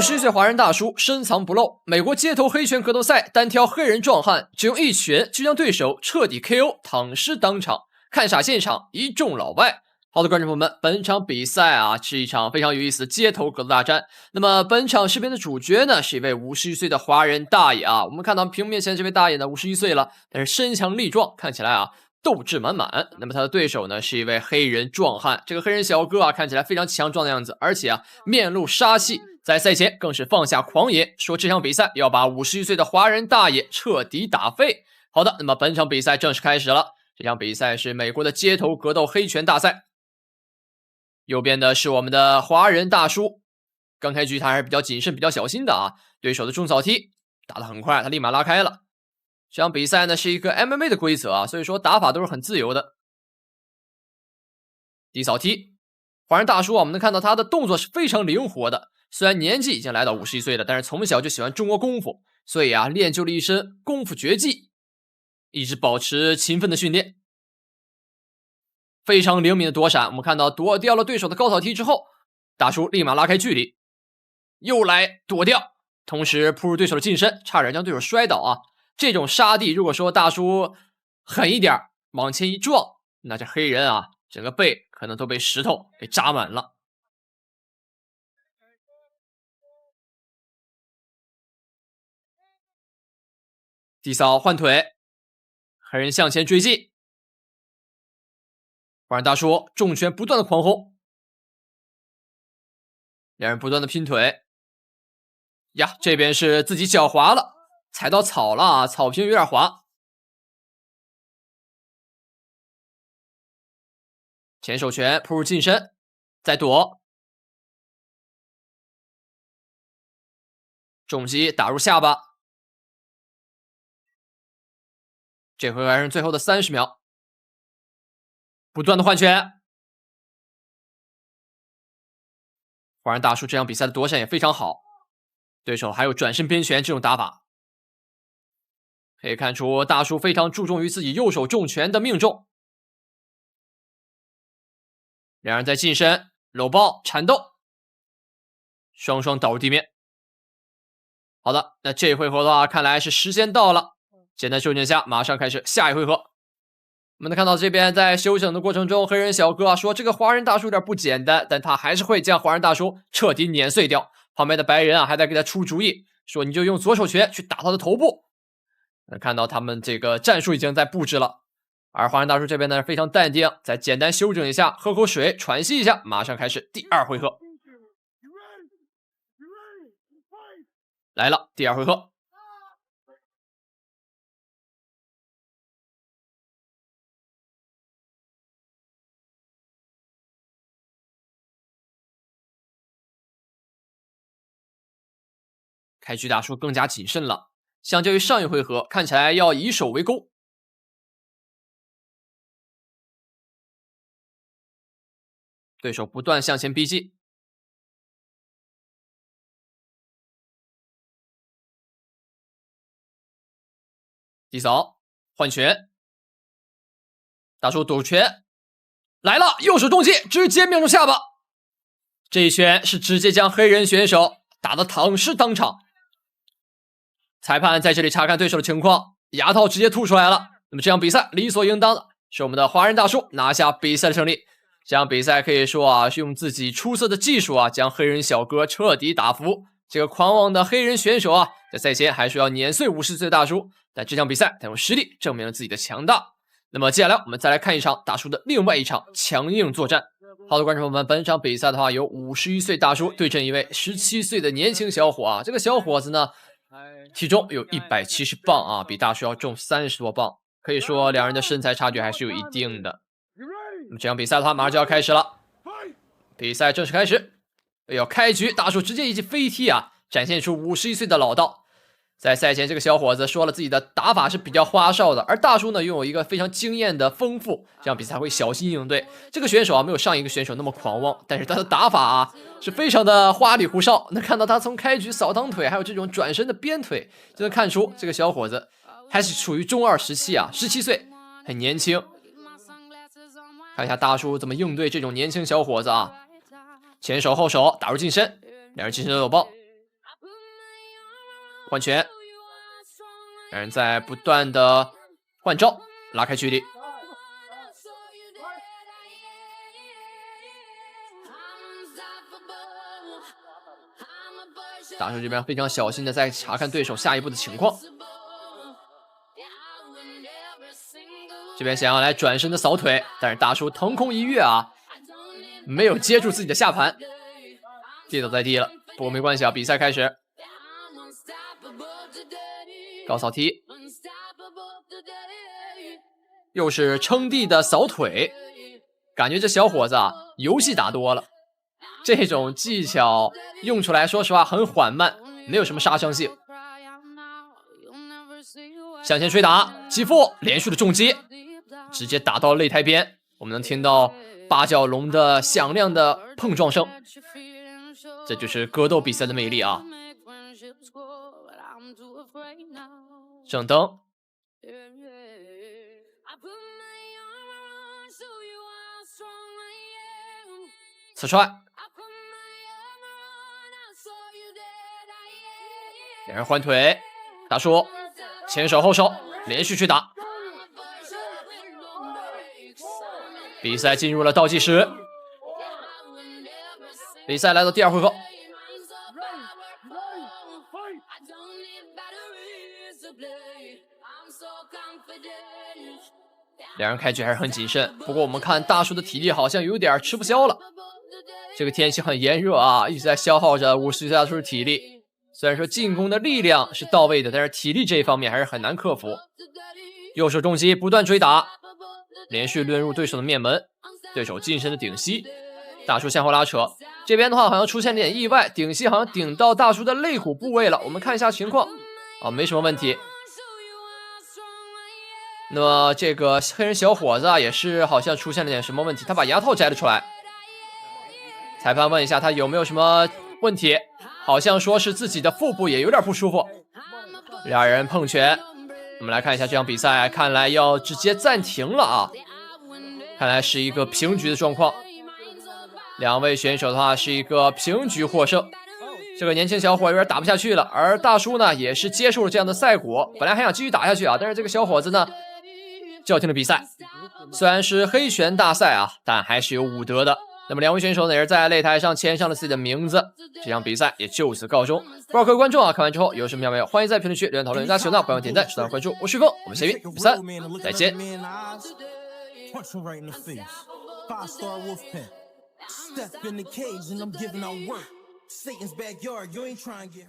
51岁华人大叔深藏不露，美国街头黑拳格斗赛单挑黑人壮汉，只用一拳就将对手彻底 KO， 躺尸当场，看傻现场一众老外。好的，观众朋友们，本场比赛啊是一场非常有意思的街头格斗大战。那么本场视频的主角呢是一位51岁的华人大爷啊。我们看到屏幕面前这位大爷呢51岁了，但是身强力壮，看起来啊斗志满满。那么他的对手呢是一位黑人壮汉，这个黑人小哥啊看起来非常强壮的样子，而且啊面露杀气，在赛前更是放下狂言，说这场比赛要把51岁的华人大爷彻底打废。好的，那么本场比赛正式开始了。这场比赛是美国的街头格斗黑拳大赛。右边的是我们的华人大叔，刚开局他还是比较谨慎比较小心的啊，对手的中扫踢打得很快，他立马拉开了。这场比赛呢是一个 MMA 的规则啊，所以说打法都是很自由的。低扫踢，华人大叔啊，我们能看到他的动作是非常灵活的，虽然年纪已经来到51岁了，但是从小就喜欢中国功夫，所以啊练就了一身功夫绝技，一直保持勤奋的训练。非常灵敏的躲闪，我们看到躲掉了对手的高扫踢之后，大叔立马拉开距离，又来躲掉，同时扑入对手的近身，差点将对手摔倒啊！这种杀地，如果说大叔狠一点往前一撞，那这黑人啊整个背可能都被石头给扎满了。低扫换腿，黑人向前追击，华人大叔重拳不断的狂轰，两人不断的拼腿呀，这边是自己脚滑了，踩到草了啊，草坪有点滑。前手拳扑入近身，再躲，重击打入下巴。这回还剩最后的30秒，不断的换拳。华人大叔这场比赛的躲闪也非常好，对手还有转身边拳这种打法，可以看出大叔非常注重于自己右手重拳的命中。两人在近身搂抱缠斗，双双倒入地面。好的，那这回合的话看来是时间到了，简单休整下马上开始下一回合。我们能看到这边在休整的过程中，黑人小哥说这个华人大叔有点不简单，但他还是会将华人大叔彻底碾碎掉。旁边的白人啊还在给他出主意，说你就用左手拳去打他的头部。能看到他们这个战术已经在布置了，而华人大叔这边呢非常淡定，再简单休整一下，喝口水喘息一下，马上开始第2回合。来了，第2回合。开局大叔更加谨慎了，相较于上一回合，看起来要以守为攻。对手不断向前逼近，低扫换拳，大叔躲拳来了，右手重击直接面中下巴，这一拳是直接将黑人选手打得躺尸当场。裁判在这里查看对手的情况，牙套直接吐出来了。那么这场比赛理所应当的是我们的华人大叔拿下比赛的胜利。这场比赛可以说啊是用自己出色的技术啊将黑人小哥彻底打服。这个狂妄的黑人选手啊在赛前还说要碾碎50岁大叔，但这场比赛他用实力证明了自己的强大。那么接下来我们再来看一场大叔的另外一场强硬作战。好的，观众朋友们，本场比赛的话有51岁大叔对阵一位17岁的年轻小伙啊。这个小伙子呢体重有170磅啊，比大叔要重30多磅，可以说两人的身材差距还是有一定的。那么这场比赛的话马上就要开始了，比赛正式开始。哎呦，开局大叔直接一记飞踢啊，展现出51岁的老道。在赛前这个小伙子说了自己的打法是比较花哨的，而大叔呢拥有一个非常经验的丰富，这样比赛会小心应对。这个选手啊没有上一个选手那么狂妄，但是他的打法啊是非常的花里胡哨。能看到他从开局扫堂腿还有这种转身的鞭腿，就能看出这个小伙子还是处于中二时期啊，17岁很年轻。看一下大叔怎么应对这种年轻小伙子啊，前手后手打入近身，两人近身搂抱，换拳，两人在不断的换招，拉开距离。大叔这边非常小心的在查看对手下一步的情况，这边想要来转身的扫腿，但是大叔腾空一跃啊，没有接住自己的下盘，跌倒在地了。不过没关系啊，比赛开始。高扫踢，又是撑地的扫腿，感觉这小伙子啊，游戏打多了，这种技巧用出来说实话很缓慢，没有什么杀伤性。向前捶打，击腹，连续的重击，直接打到擂台边，我们能听到八角笼的响亮的碰撞声，这就是格斗比赛的魅力啊！正灯，刺踹，两人换腿，大叔前手后手连续去打，比赛进入了倒计时，比赛来到第二回合。两人开局还是很谨慎，不过我们看大叔的体力好像有点吃不消了。这个天气很炎热啊，一直在消耗着50岁大叔的体力。虽然说进攻的力量是到位的，但是体力这一方面还是很难克服。右手重击不断追打，连续抡入对手的面门，对手近身的顶膝，大叔向后拉扯。这边的话好像出现了点意外，顶膝好像顶到大叔的肋骨部位了，我们看一下情况啊，没什么问题。那么这个黑人小伙子啊，也是好像出现了点什么问题，他把牙套摘了出来。裁判问一下他有没有什么问题，好像说是自己的腹部也有点不舒服。俩人碰拳，我们来看一下这场比赛，看来要直接暂停了啊！看来是一个平局的状况，两位选手的话是一个平局获胜。这个年轻小伙有点打不下去了，而大叔呢也是接受了这样的赛果，本来还想继续打下去啊，但是这个小伙子呢叫停了比赛。虽然是黑拳大赛啊，但还是有武德的。那么两位选手呢也是在擂台上签上了自己的名字，这场比赛也就此告终。不知道各位观众啊，看完之后有什么想法没有？欢迎在评论区留言讨论。大家喜欢的欢迎点赞、收藏、关注。我是玉峰，我们下期比赛再见。Step in the cage and I'm giving out work. Satan's backyard, you ain't trying to get